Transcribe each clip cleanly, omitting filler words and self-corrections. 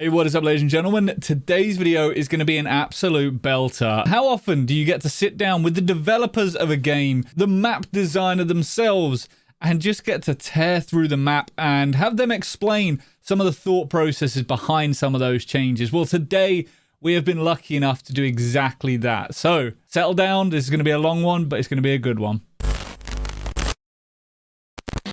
Hey, what is up, ladies and gentlemen? Today's video is going to be an absolute belter. How often do you get to sit down with the developers of a game, the map designer themselves, and just get to tear through the map and have them explain some of the thought processes behind some of those changes? Well, today we have been lucky enough to do exactly that. So settle down. This is going to be a long one, but it's going to be a good one.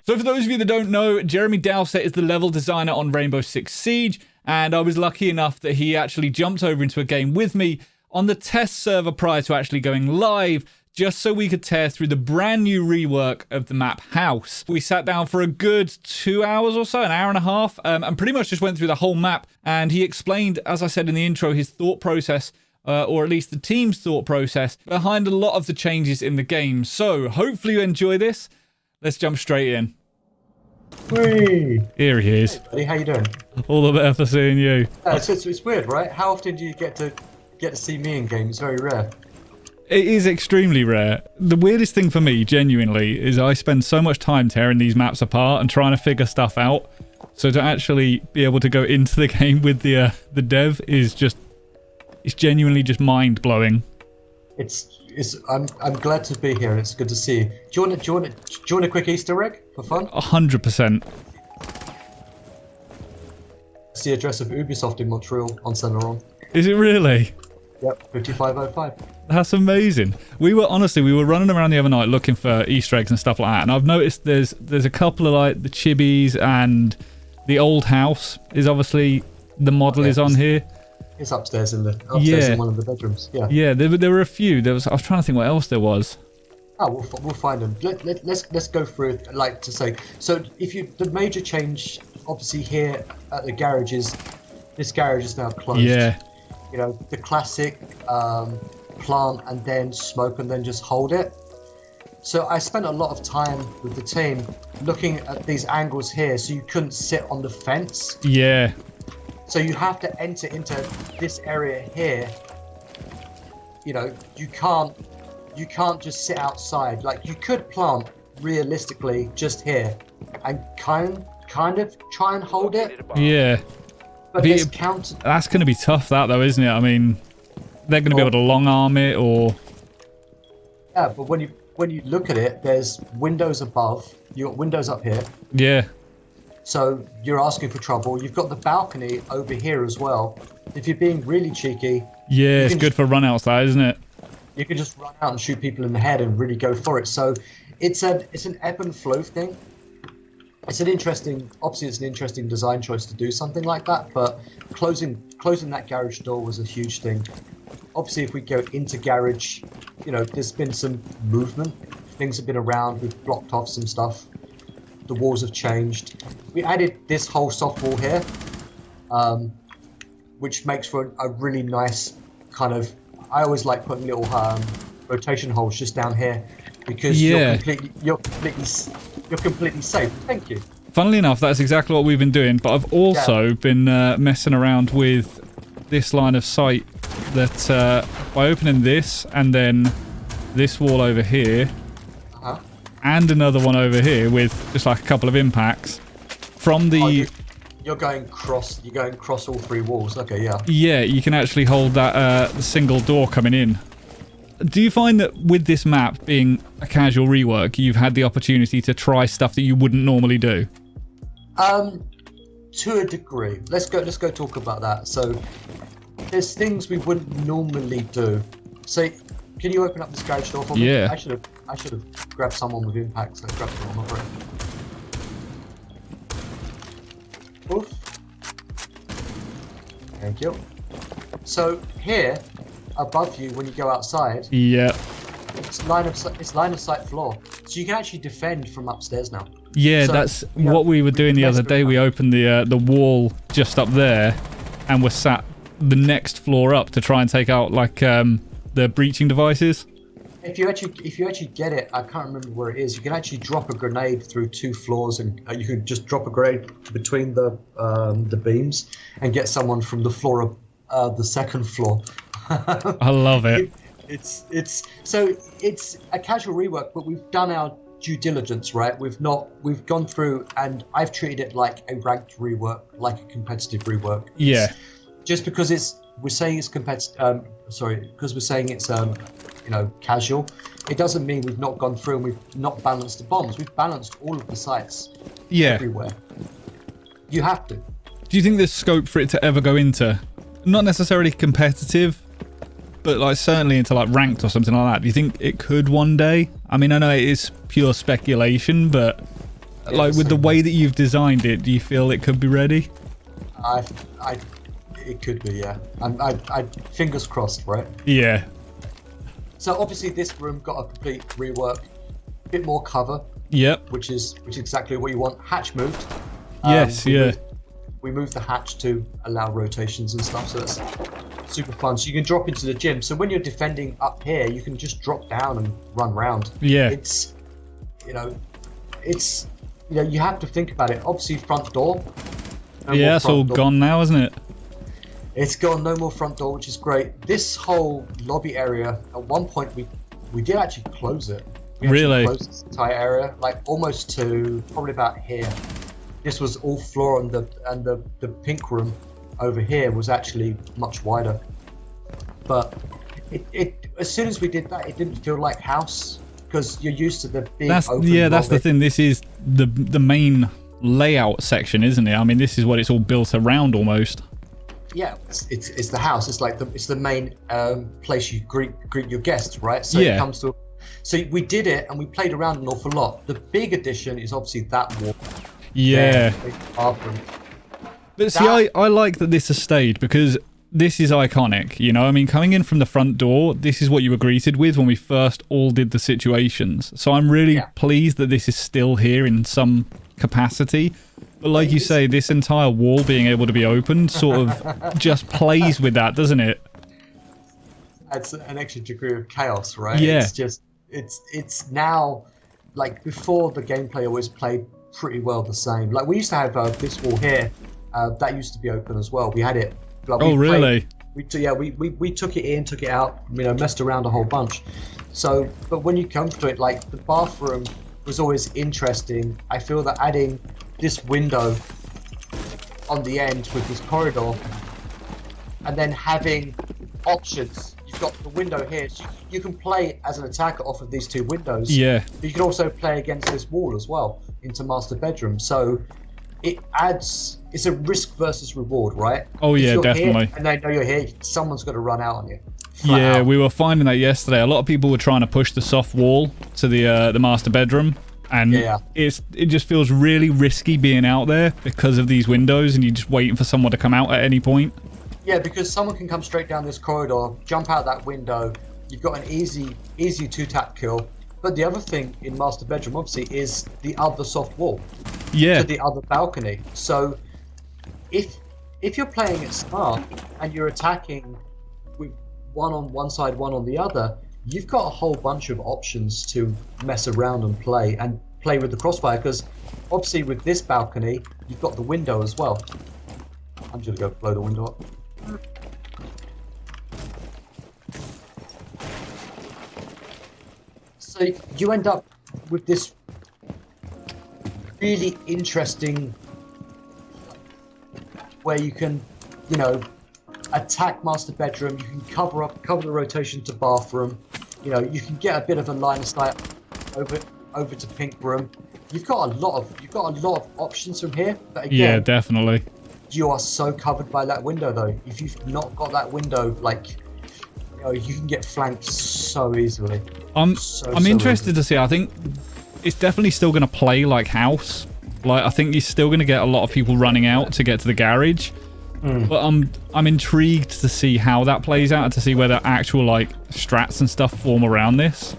So for those of you that don't know, Jeremy Dowsett is the level designer on Rainbow Six Siege, and I was lucky enough that he actually jumped over into a game with me on the test server prior to actually going live, just so we could tear through the brand new rework of the map House. We sat down for a good 2 hours or so, an hour and a half, and pretty much just went through the whole map, and he explained, as I said in the intro, his thought process, or at least the team's thought process, behind a lot of the changes in the game. So hopefully you enjoy this. Let's jump straight in. Whee! Here he is. Hey buddy, how you doing? All the better for seeing you. It's weird, right? How often do you get to see me in game? It's very rare. It is extremely rare. The weirdest thing for me, genuinely, is I spend so much time tearing these maps apart and trying to figure stuff out. So to actually be able to go into the game with the dev is just, it's genuinely just mind blowing. I'm glad to be here. It's good to see you. Do you want a quick Easter egg for fun? 100%. It's the address of Ubisoft in Montreal on Saint-Laurent. Is it really? Yep, 5505. That's amazing. We were running around the other night looking for Easter eggs and stuff like that, and I've noticed there's a couple of like the chibis, and the old house is obviously the model is on here. It's upstairs in in one of the bedrooms. Yeah. Yeah, there were a few. I was trying to think what else there was. Oh, we'll find them. Let's go through it. Like to say, so the major change, obviously here at the garage is this garage is now closed. Yeah. You know, the classic plant and then smoke and then just hold it. So I spent a lot of time with the team looking at these angles here, so you couldn't sit on the fence. Yeah. So you have to enter into this area here. You know, you can't just sit outside. Like, you could plant realistically just here and kind of try and hold it. Yeah. But that's going to be tough, that though, isn't it? I mean, they're going to be able to long arm it, or yeah. But when you look at it, there's windows above. You got windows up here. Yeah. So you're asking for trouble. You've got the balcony over here as well. If you're being really cheeky, yeah, it's good for run outs, that, isn't it? You can just run out and shoot people in the head and really go for it. So it's an ebb and flow thing. Obviously it's an interesting design choice to do something like that, but closing that garage door was a huge thing. Obviously, if we go into garage, you know, there's been some movement. Things have been around. We've blocked off some stuff. The walls have changed. We added this whole soft wall here, which makes for a really nice kind of. I always like putting little rotation holes just down here because you're completely safe. Thank you. Funnily enough, that's exactly what we've been doing. But I've also been messing around with this line of sight. That by opening this and then this wall over here. And another one over here with just like a couple of impacts from the. You're going across all three walls. Okay, yeah. Yeah, you can actually hold that single door coming in. Do you find that with this map being a casual rework, you've had the opportunity to try stuff that you wouldn't normally do? To a degree. Let's go talk about that. So there's things we wouldn't normally do. So can you open up this garage door for me? Yeah. I should have grabbed someone with impacts. Let's grab someone over it. Oof. Thank you. So here, above you, when you go outside, yeah, it's line of sight floor, so you can actually defend from upstairs now. Yeah, so, that's what we were doing the other day. We opened the wall just up there, and we're sat the next floor up to try and take out like the breaching devices. If you actually get it, I can't remember where it is. You can actually drop a grenade through 2 floors, and you can just drop a grenade between the beams and get someone from the floor of the second floor. I love it. It's a casual rework, but we've done our due diligence, right? We've gone through, and I've treated it like a ranked rework, like a competitive rework. Yeah. Just because we're saying it's competitive, because we're saying it's casual, it doesn't mean we've not gone through and we've not balanced the bombs. We've balanced all of the sites everywhere. You have to. Do you think there's scope for it to ever go into, not necessarily competitive, but like certainly into like ranked or something like that? Do you think it could one day? I mean, I know it is pure speculation, but like with the way that you've designed it, do you feel it could be ready? It could be, yeah. I fingers crossed, right? Yeah. So obviously this room got a complete rework, a bit more cover. Yep. Which is exactly what you want. Hatch moved. Yes, We moved the hatch to allow rotations and stuff, so that's super fun. So you can drop into the gym. So when you're defending up here, you can just drop down and run around. Yeah. It's you have to think about it. Obviously, front door. Yeah, it's all gone now, isn't it? It's gone. No more front door, which is great. This whole lobby area, at one point we did actually close it. Really? Closed this entire area, like almost to probably about here. This was all floor, and the pink room over here was actually much wider. But it as soon as we did that, it didn't feel like house, because you're used to the big open that's the thing. This is the main layout section, isn't it? I mean, this is what it's all built around almost. Yeah, it's the house. It's like it's the main place you greet your guests, right? So yeah. It comes to. So we did it, and we played around an awful lot. The big addition is obviously that wall. Yeah. Bathroom. But see, I like that this is stayed, because this is iconic, you know? I mean, coming in from the front door, this is what you were greeted with when we first all did the situations. So I'm really pleased that this is still here in some capacity. But like you say, this entire wall being able to be opened sort of just plays with that, doesn't it? Adds an extra degree of chaos, right? Yeah. It's just, it's now, like before the gameplay always played pretty well the same. Like we used to have this wall here, that used to be open as well. We had it. Like, really? We took it in, took it out, messed around a whole bunch. So, but when you come to it, like the bathroom was always interesting. I feel that adding this window on the end with this corridor, and then having options. You've got the window here, so you can play as an attacker off of these two windows. Yeah. But you can also play against this wall as well into master bedroom. So it adds. It's a risk versus reward, right? Oh yeah, definitely. Here, and they know you're here. Someone's got to run out on you. Yeah, we were finding that yesterday. A lot of people were trying to push the soft wall to the master bedroom. And it just feels really risky being out there because of these windows, and you're just waiting for someone to come out at any point. Yeah, because someone can come straight down this corridor, jump out that window. You've got an easy 2-tap kill. But the other thing in master bedroom, obviously, is the other soft wall. Yeah. To the other balcony. So if you're playing it smart and you're attacking with one on one side, one on the other, you've got a whole bunch of options to mess around and play with the crossfire, because obviously with this balcony, you've got the window as well. I'm just gonna go blow the window up. So you end up with this really interesting where you can, attack master bedroom, you can cover the rotation to bathroom. You can get a bit of a line of sight over to pink room. You've got a lot of options from here. But again, yeah, definitely. You are so covered by that window, though. If you've not got that window, you can get flanked so easily. I'm interested to see. I think it's definitely still going to play like house. Like I think you're still going to get a lot of people running out to get to the garage. But I'm intrigued to see how that plays out and to see whether actual strats and stuff form around this.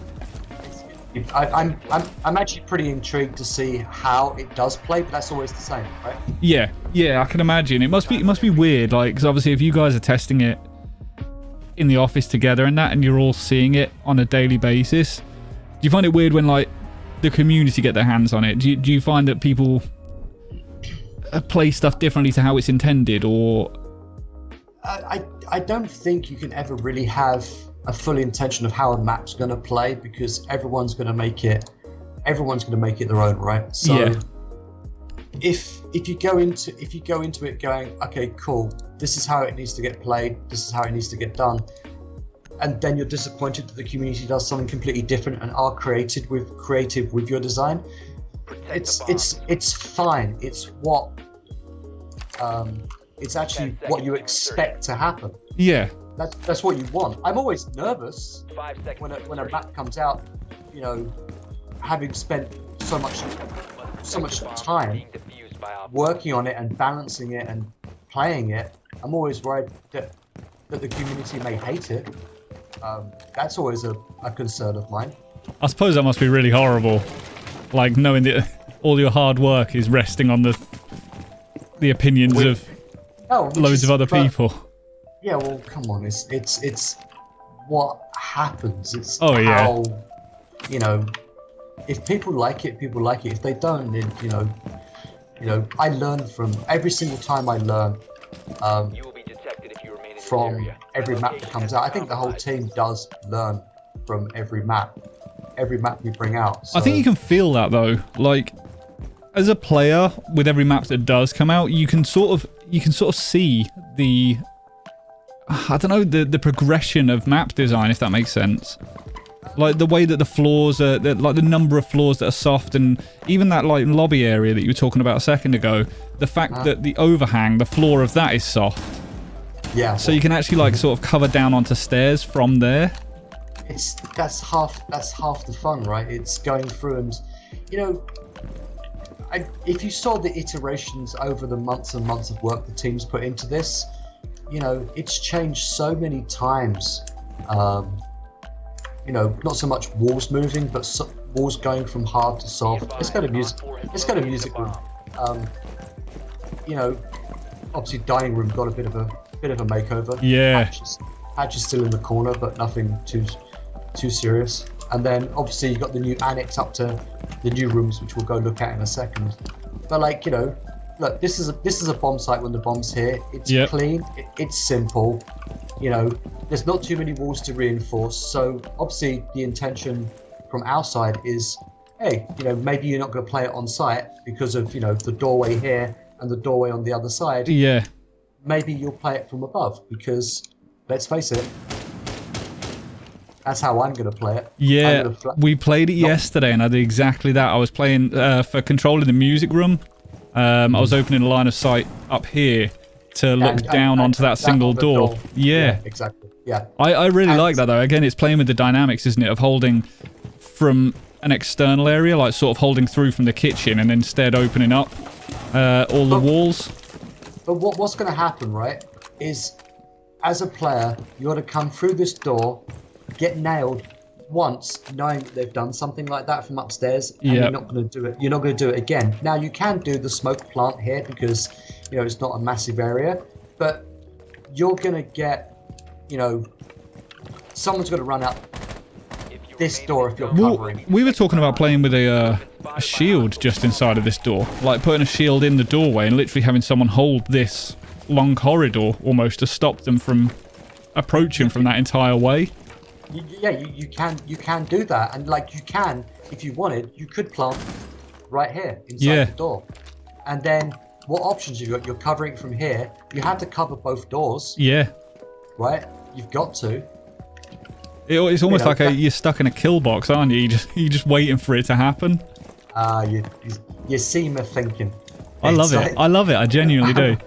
I'm actually pretty intrigued to see how it does play, but that's always the same, right? Yeah, I can imagine. It must be weird, because obviously if you guys are testing it in the office together and that, and you're all seeing it on a daily basis, do you find it weird when the community get their hands on it? Do you find that people play stuff differently to how it's intended, or? I don't think you can ever really have a full intention of how a map's going to play, because everyone's going to make it everyone's going to make it their own, right? So Yeah. if you go into it going, okay, cool, this is how it needs to get played, this is how it needs to get done, and then you're disappointed that the community does something completely different and are creative with your design, it's fine. It's actually what you expect to happen. Yeah. That's what you want. I'm always nervous when a map comes out, you know, having spent so much time working on it and balancing it and playing it. I'm always worried that the community may hate it. That's always a concern of mine. I suppose that must be really horrible, like knowing that all your hard work is resting on the opinions of loads of other people. Yeah, well, come on, it's what happens. It's how, you know, if people like it, people like it. If they don't, then, you know, I learn from every single time I learn. You will be detected if you remain in this From area. every map that comes out. I think the whole team does learn from every map we bring out. So. I think you can feel that though. Like, as a player, with every map that does come out, you can sort of see the, I don't know, the progression of map design, if that makes sense. Like the way that the floors are, like the number of floors that are soft, and even that like lobby area that you were talking about a second ago. The fact that the overhang, the floor of that is soft. Yeah. So you can actually like sort of cover down onto stairs from there. That's half the fun, right? It's going through and, you know, if you saw the iterations over the months and months of work the team's put into this, you know, it's changed so many times. You know, not so much walls moving, but walls going from hard to soft. It's got a music room. You know, obviously dining room got a bit of a makeover. Yeah. Hatch is still in the corner, but nothing too serious. And then obviously you got the new annex up to the new rooms, which we'll go look at in a second. But like, you know, look, this is a bomb site when the bomb's here. It's clean, it's simple. You know, there's not too many walls to reinforce. So obviously the intention from our side is, hey, you know, maybe you're not going to play it on site because of, you know, the doorway here and the doorway on the other side. Yeah. Maybe you'll play it from above because, let's face it, that's how I'm going to play it. Yeah, we played it yesterday and I did exactly that. I was playing for controlling the music room. I was opening a line of sight up here to look down onto that single door. Yeah, exactly. Yeah. I really like that though. Again, it's playing with the dynamics, isn't it? Of holding from an external area, like sort of holding through from the kitchen and instead opening up all the walls. But what's going to happen, right, is as a player, you're going to come through this door, get nailed once, knowing that they've done something like that from upstairs, and you're not going to do it. You're not going to do it again. Now you can do the smoke plant here because, you know, it's not a massive area, but you're going to get, you know, someone's going to run out this door if you're covering. We were talking about playing with a shield just inside of this door, like putting a shield in the doorway and literally having someone hold this long corridor almost to stop them from approaching from that entire way. Yeah, you can do that, and like you can, if you wanted, you could plant right here inside the door, and then what options you've got? You're covering it from here. You have to cover both doors. Yeah. Right. You've got to. It's almost like you're stuck in a kill box, aren't you? You're just waiting for it to happen. You see me thinking. I love it. I love it. I genuinely do.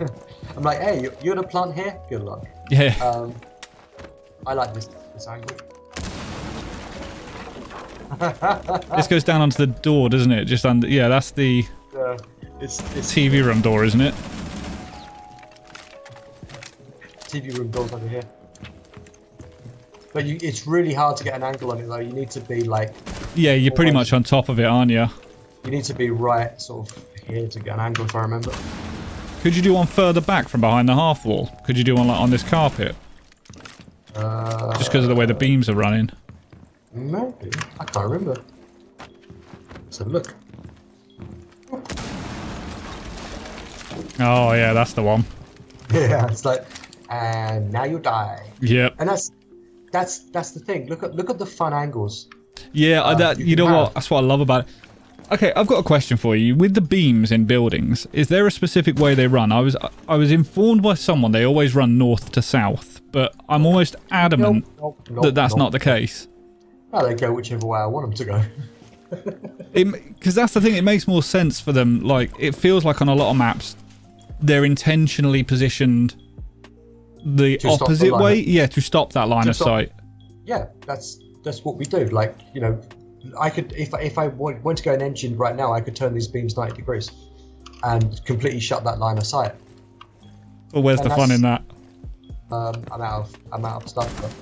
I'm like, hey, you're gonna plant here? Good luck. Yeah. I like this angle. This goes down onto the door, doesn't it? Just under. Yeah, that's the it's TV room door, isn't it? TV room door's over here. But it's really hard to get an angle on it though. You need to be like. Yeah, you're pretty much on top of it, aren't you? You need to be right sort of here to get an angle, if I remember. Could you do one further back from behind the half wall? Could you do one like on this carpet? Just because of the way the beams are running. Maybe. I can't remember. Let's have a look. Oh yeah, that's the one. Yeah, it's like, and now you die. Yep. And that's the thing. Look at the fun angles. Yeah, you know what? That's what I love about it. Okay, I've got a question for you. With the beams in buildings, is there a specific way they run? I was informed by someone they always run north to south, but I'm almost adamant that that's not the case. No, they go whichever way I want them to go. Because that's the thing, it makes more sense for them. Like, it feels like on a lot of maps, they're intentionally positioned the opposite way. Yeah, to stop that line of sight. Yeah, that's what we do. Like, you know, I could, if I want to go an engine right now, I could turn these beams 90 degrees and completely shut that line of sight. Well, where's the fun in that? I'm out of stuff. But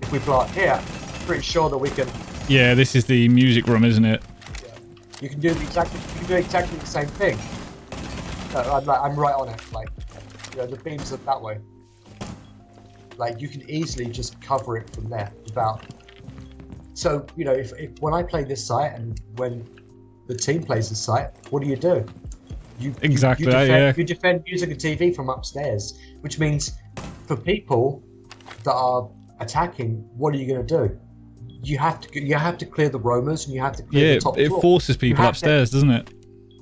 if we plant here, I'm pretty sure that we can. Yeah, this is the music room, isn't it? Yeah. You can do exactly the same thing. I'm right on it. Like, you know, the beams are that way. Like, you can easily just cover it from there without. So, you know, if when I play this site and when the team plays this site, what do? You defend music and TV from upstairs, which means for people that are attacking, what are you going to do? You have to clear the roamers and you have to clear the top floor. It forces people upstairs, doesn't it?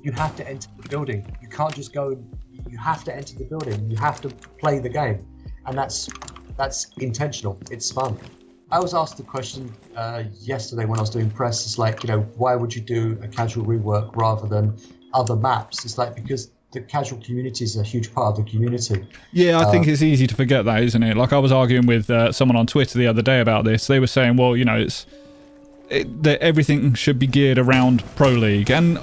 You have to enter the building. You can't just go. You have to enter the building. You have to play the game, and that's intentional. It's fun. I was asked the question yesterday when I was doing press. It's like, you know, why would you do a casual rework rather than other maps? It's like, because the casual community is a huge part of the community. Yeah, I think it's easy to forget that, isn't it? Like, I was arguing with someone on Twitter the other day about this. They were saying, well, you know, that everything should be geared around Pro League. And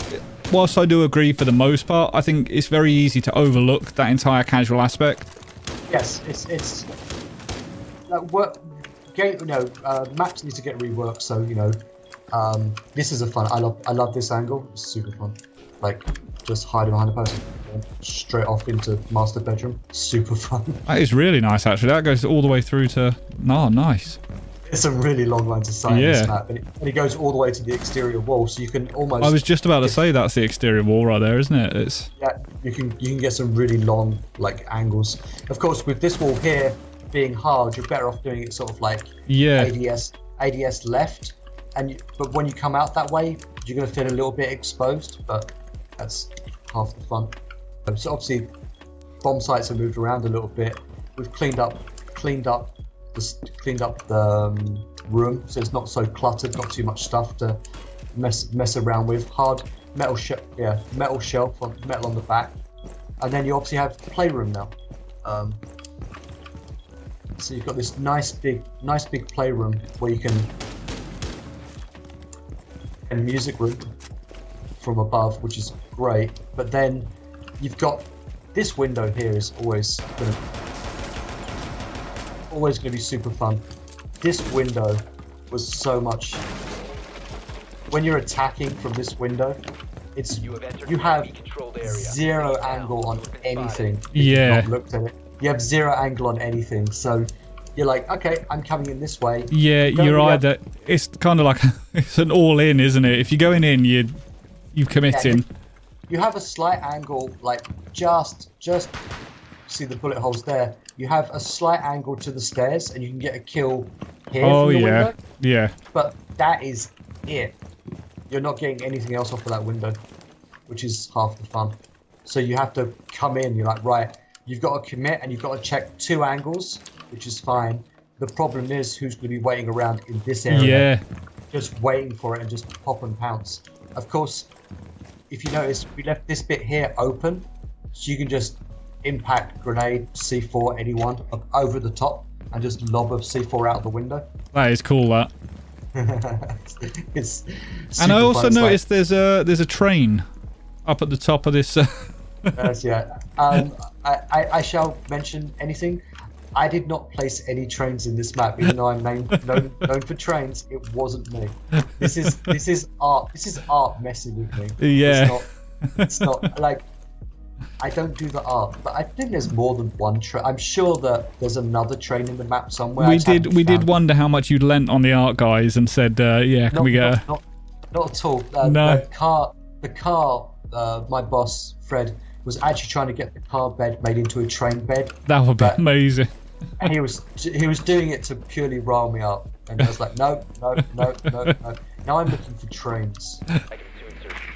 whilst I do agree for the most part, I think it's very easy to overlook that entire casual aspect. Yes, it's like maps need to get reworked. So, you know, this is a fun. I love this angle. It's super fun. Like, just hiding behind a person, straight off into master bedroom. Super fun. That is really nice, actually. That goes all the way through to. Oh, nice. It's a really long line to sight on this map, and it goes all the way to the exterior wall, so you can almost. I was just about to say that's the exterior wall right there, isn't it? It's. Yeah, you can get some really long angles. Of course, with this wall here being hard, you're better off doing it sort of like ADS left, but when you come out that way, you're going to feel a little bit exposed, but that's half the fun. So obviously, bomb sites have moved around a little bit. We've cleaned up the room, so it's not so cluttered, not too much stuff to mess around with. Hard metal shelf on metal on the back, and then you obviously have Playroom now. So you've got this nice big Playroom where you can, and music room from above, which is great. But then you've got this window here is always going to be super fun. This window was so much. When you're attacking from this window, you have zero angle on anything. Yeah. Not looked at it. You have zero angle on anything, so you're like, okay, I'm coming in this way. Yeah, you're either. It's kind of like it's an all-in, isn't it? If you're going in, you committing. Yeah, you have a slight angle, like just see the bullet holes there. You have a slight angle to the stairs, and you can get a kill here from the window. Yeah. But that is it. You're not getting anything else off of that window, which is half the fun. So you have to come in. You're like, right, you've got to commit, and you've got to check 2 angles, which is fine. The problem is who's going to be waiting around in this area. Yeah. Just waiting for it and just pop and pounce. Of course, if you notice, we left this bit here open, so you can just impact, grenade, C4, anyone over the top, and just lob a C4 out the window. That is cool. That. It's and I also noticed there's a train up at the top of this. Yes, yeah. I shall mention anything. I did not place any trains in this map, even though I'm known for trains. It wasn't me. This is art. This is art messing with me. Yeah. It's not like I don't do the art, but I think there's more than one train. I'm sure that there's another train in the map somewhere. We did wonder how much you'd lent on the art guys and said, yeah, can we get a... Not at all. No. The car. My boss Fred was actually trying to get the car bed made into a train bed. That would be amazing. And he was doing it to purely rile me up, and I was like, no. Now I'm looking for trains.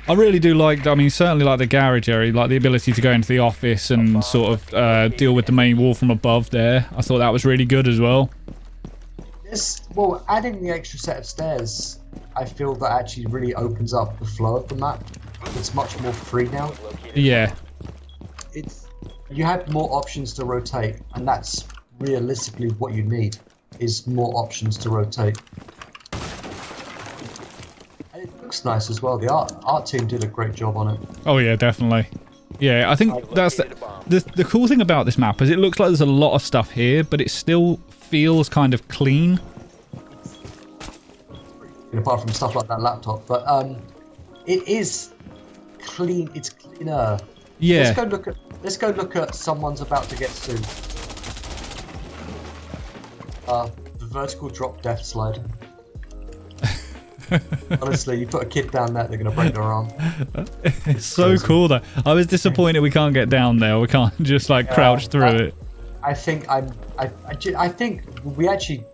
I really do like, I mean, certainly like the garage area, like the ability to go into the office and sort of deal with the main wall from above there. I thought that was really good as well. Well, adding the extra set of stairs, I feel that actually really opens up the flow of the map. It's much more free now. Yeah. You have more options to rotate, and that's realistically what you need, is more options to rotate. And it looks nice as well. The art team did a great job on it. Oh yeah, definitely. Yeah, I think that's the cool thing about this map is it looks like there's a lot of stuff here, but it still feels kind of clean. Apart from stuff like that laptop, but it is clean. It's cleaner. Yeah. Let's go look at someone's about to get sued. The vertical drop death slide. Honestly, you put a kid down there, they're gonna break their arm. It's so cool though. I was disappointed we can't get down there. We can't just like crouch through it. I think we actually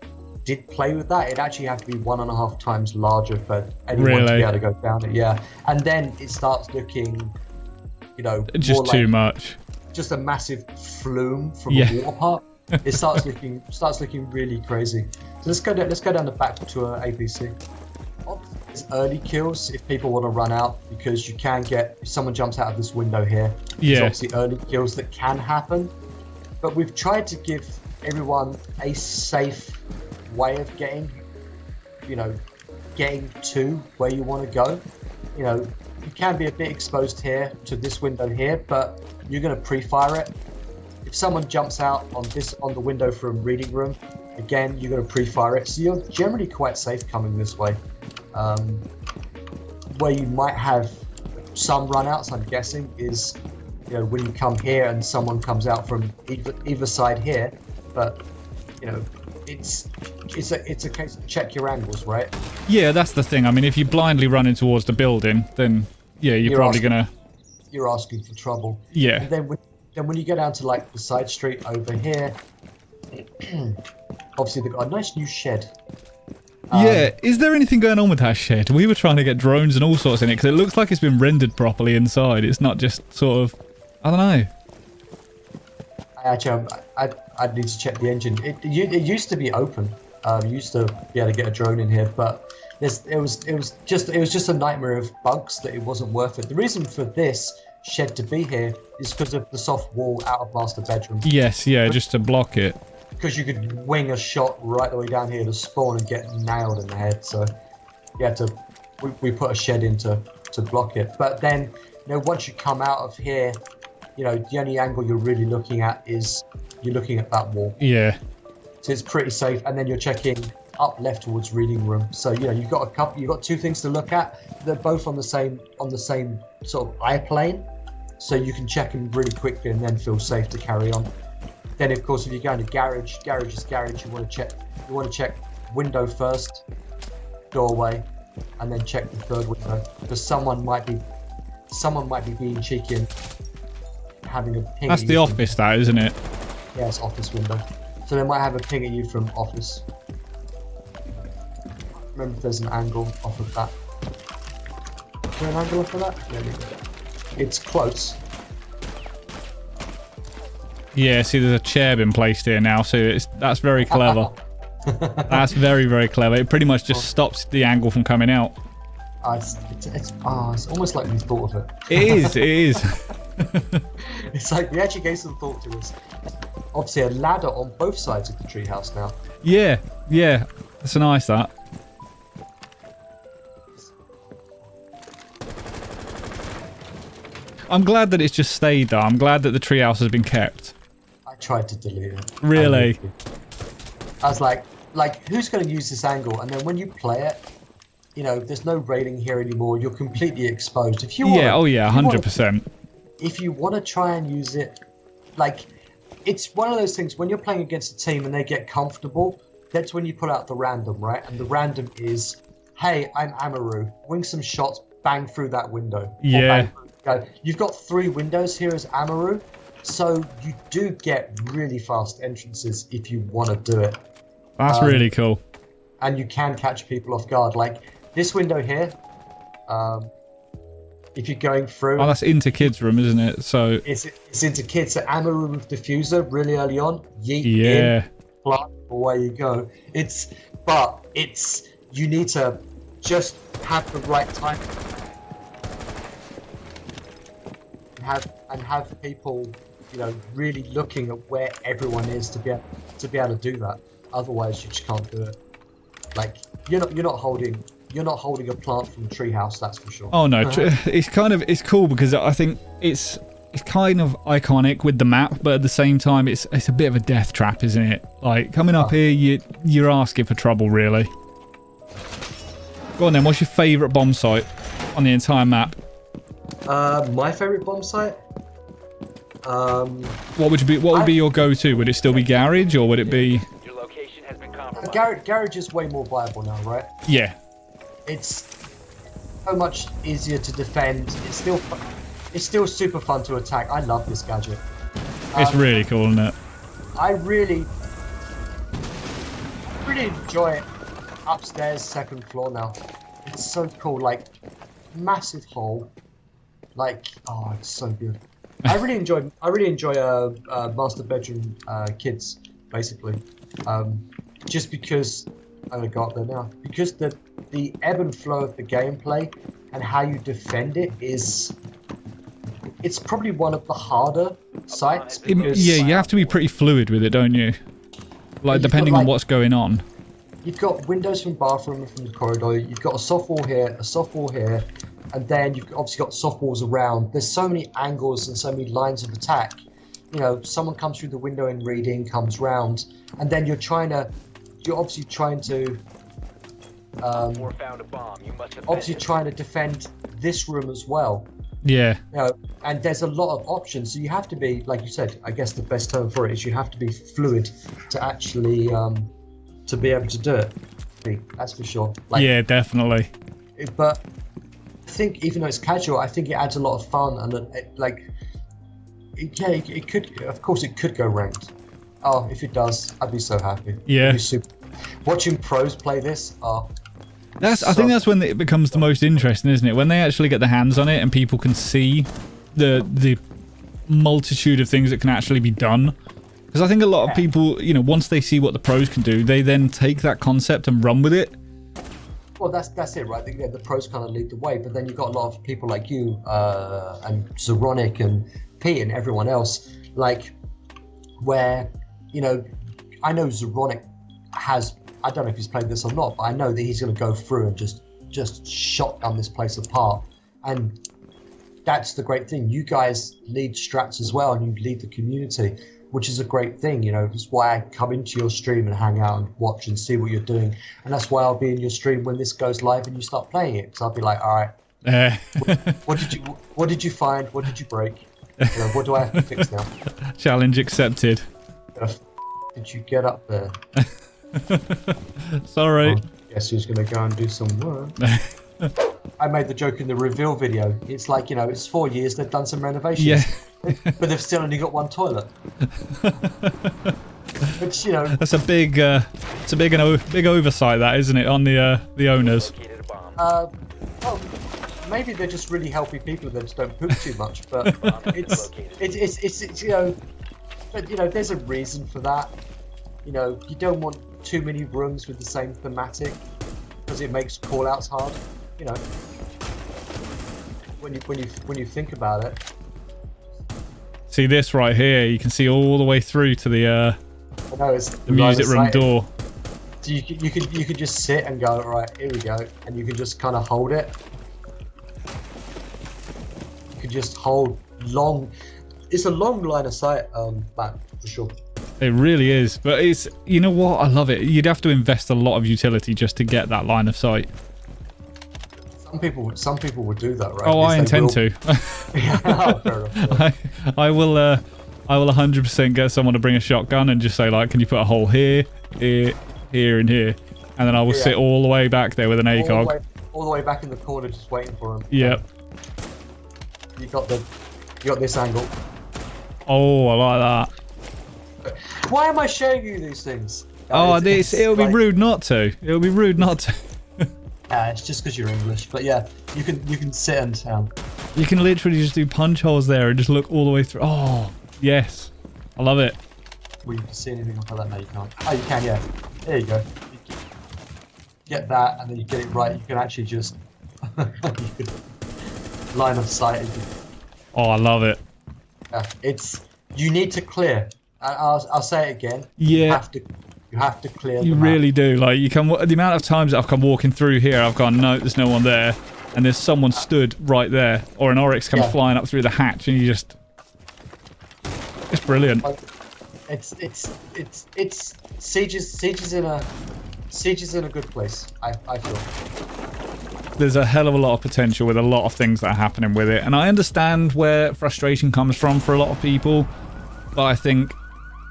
did play with that. It actually had to be 1.5 times larger for anyone to be able to go down it. Yeah, and then it starts looking, you know, just more too like much. just a massive flume from a water park. It starts looking really crazy. So let's go down the back to an APC. There's early kills if people want to run out, because you can get, if someone jumps out of this window here, there's obviously early kills that can happen. But we've tried to give everyone a safe way of getting to where you want to go. You know, you can be a bit exposed here to this window here, but you're going to pre-fire it. If someone jumps out on the window from reading room, again, you're going to pre-fire it. So you're generally quite safe coming this way. Where you might have some runouts, I'm guessing, is, you know, when you come here and someone comes out from either side here. But, you know, it's a case of check your angles, right? Yeah, that's the thing. I mean, if you're blindly running towards the building, then yeah, you're probably gonna. You're asking for trouble. Yeah. And then when you go down to like the side street over here, obviously they've got a nice new shed. Yeah, is there anything going on with that shed? We were trying to get drones and all sorts in it because it looks like it's been rendered properly inside. It's not just sort of, I don't know. Actually, I'd need to check the engine. It used to be open. You used to be able to get a drone in here, but it was just a nightmare of bugs that it wasn't worth it. The reason for this shed to be here is because of the soft wall out of master bedroom. Yes, yeah, just to block it. Because you could wing a shot right the way down here to spawn and get nailed in the head. So you had to, we put a shed in to block it. But then, you know, once you come out of here, you know, the only angle you're really looking at is you're looking at that wall. Yeah. So it's pretty safe. And then you're checking up left towards reading room. So, you know, you've got two things to look at. They're both on the same sort of eye plane. So you can check them really quickly and then feel safe to carry on. Then, of course, if you're going to garage is garage. You want to check window first, doorway, and then check the third window, because someone might be being cheeky and having a ping. That's the office, that, isn't it? Yeah, it's office window. So they might have a ping at you from office. Remember if there's an angle off of that. Is there an angle off of that? There we go. It's close. Yeah, see, there's a chair been placed here now, so that's very clever. That's very, very clever. It pretty much just stops the angle from coming out. It's almost like we thought of it. It is. It's like we actually gave some thought to this. Obviously, a ladder on both sides of the treehouse now. Yeah, that's nice, that. I'm glad that it's just stayed though. I'm glad that the treehouse has been kept. I tried to delete it. Really? I was like, who's going to use this angle? And then when you play it, you know, there's no railing here anymore. You're completely exposed. If you want, 100%. If you want to try and use it, like, it's one of those things when you're playing against a team and they get comfortable. That's when you pull out the random, right? And the random is, hey, I'm Amaru. Wing some shots, bang through that window. Yeah. You've got 3 windows here as Amaru, so you do get really fast entrances if you want to do it. That's really cool. And you can catch people off guard. Like this window here, if you're going through. Oh, that's into kids' room, isn't it? So it's into kids. So ammo room with diffuser really early on. Yeet yeah. in, plug, away you go. But you need to just have the right time. And have people, you know, really looking at where everyone is to be able to do that. Otherwise, you just can't do it. Like you're not holding a plant from Treehouse, that's for sure. Oh no, it's cool because I think it's kind of iconic with the map, but at the same time, it's a bit of a death trap, isn't it? Like coming up here, you're asking for trouble, really. Go on then. What's your favourite bomb site on the entire map? My favourite bomb site. What would be your go-to? Would it still be garage or would it be? Your location has been compromised. Garage is way more viable now, right? Yeah. It's so much easier to defend. It's still super fun to attack. I love this gadget. It's really cool, isn't it? I really enjoy it upstairs, second floor now. It's so cool. Like massive hole. Like it's so good. I really enjoy master bedroom kids basically, just because I'm gonna go up there now because the ebb and flow of the gameplay and how you defend it it's probably one of the harder sites. Because, yeah, you have to be pretty fluid with it, don't you? Like depending on what's going on. You've got windows from bathroom and from the corridor. You've got a soft wall here, a soft wall here. And then you've obviously got soft walls around. There's so many angles and so many lines of attack. You know, someone comes through the window in reading, comes round, and then you're obviously trying to defend this room as well. Yeah. You know, and there's a lot of options. So you have to be, like you said, I guess the best term for it is you have to be fluid to actually to be able to do it. That's for sure. Like, yeah, definitely. But I think even though it's casual, I think it adds a lot of fun and it could, of course, it could go ranked. Oh, if it does, I'd be so happy. Yeah. Watching pros play this. I think that's when it becomes the most interesting, isn't it? When they actually get their hands on it and people can see the multitude of things that can actually be done. Because I think a lot of people, you know, once they see what the pros can do, they then take that concept and run with it. Well, that's it, right? The pros kind of lead the way, but then you've got a lot of people like you and Zeronic and Pete and everyone else, like, where, you know, I know Zeronic has, I don't know if he's played this or not, but I know that he's going to go through and just shotgun this place apart. And that's the great thing. You guys lead strats as well, and you lead the community, which is a great thing, you know. That's why I come into your stream and hang out and watch and see what you're doing. And that's why I'll be in your stream when this goes live and you start playing it. Because I'll be like, all right, what did you find? What did you break? You know, what do I have to fix now? Challenge accepted. Did you get up there? Sorry. Guess who's going to go and do some work? I made the joke in the reveal video. It's like, you know, it's 4 years, they've done some renovations. Yeah. But they've still only got one toilet. Which, you know, that's a big big oversight, that, isn't it, on the owners? Well, maybe they're just really healthy people that just don't poop too much. But it's you know, but you know, there's a reason for that. You know, you don't want too many rooms with the same thematic because it makes call-outs hard. You know, when you think about it. See this right here? You can see all the way through to the music room door. So you could just sit and go, right, here we go, and you can just kind of hold it. You could just hold long. It's a long line of sight, Matt, for sure. It really is, but it's, you know what? I love it. You'd have to invest a lot of utility just to get that line of sight. Some people would do that, right? Oh, I intend to. Yeah, fair enough. I will 100% get someone to bring a shotgun and just say, like, can you put a hole here, here, here, and here, and then I will sit all the way back there with an ACOG. All the way back in the corner, just waiting for him. Yep. You got this angle. Oh, I like that. Why am I showing you these things? Oh, it'll be rude not to. It'll be rude not to. It's just because you're English, but yeah, you can sit and sound. You can literally just do punch holes there and just look all the way through. Oh, yes. I love it. Well, you can see anything like that? No, you can't. Oh, you can, yeah. There you go. You get that, and then you get it right. You can actually just line of sight. Oh, I love it. You need to clear. I'll say it again. Yeah. You have to clear. You really do. Like, you can. The amount of times that I've come walking through here, I've gone, no, there's no one there, and there's someone stood right there, or an oryx comes flying up through the hatch, and you just. It's brilliant. It's Siege is in a good place. I feel. There's a hell of a lot of potential with a lot of things that are happening with it, and I understand where frustration comes from for a lot of people, but I think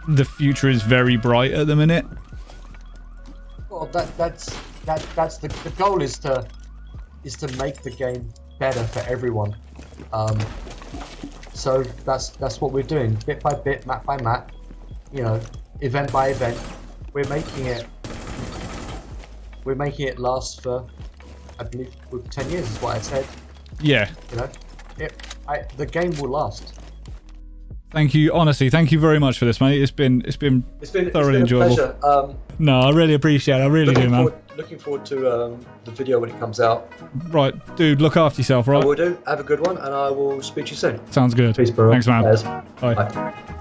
the future is very bright at the minute. Well, that's the goal is to make the game better for everyone. So that's what we're doing, bit by bit, map by map, you know, event by event. We're making it last for, I believe, 10 years is what I said. Yeah. You know, the game will last. Thank you, honestly. Thank you very much for this, mate. It's been thoroughly enjoyable. Pleasure. No, I really appreciate it. I really do, man. Looking forward to the video when it comes out. Right, dude. Look after yourself, right? I will do. Have a good one, and I will speak to you soon. Sounds good. Peace, bro. Thanks, man. Cheers. Bye. Bye.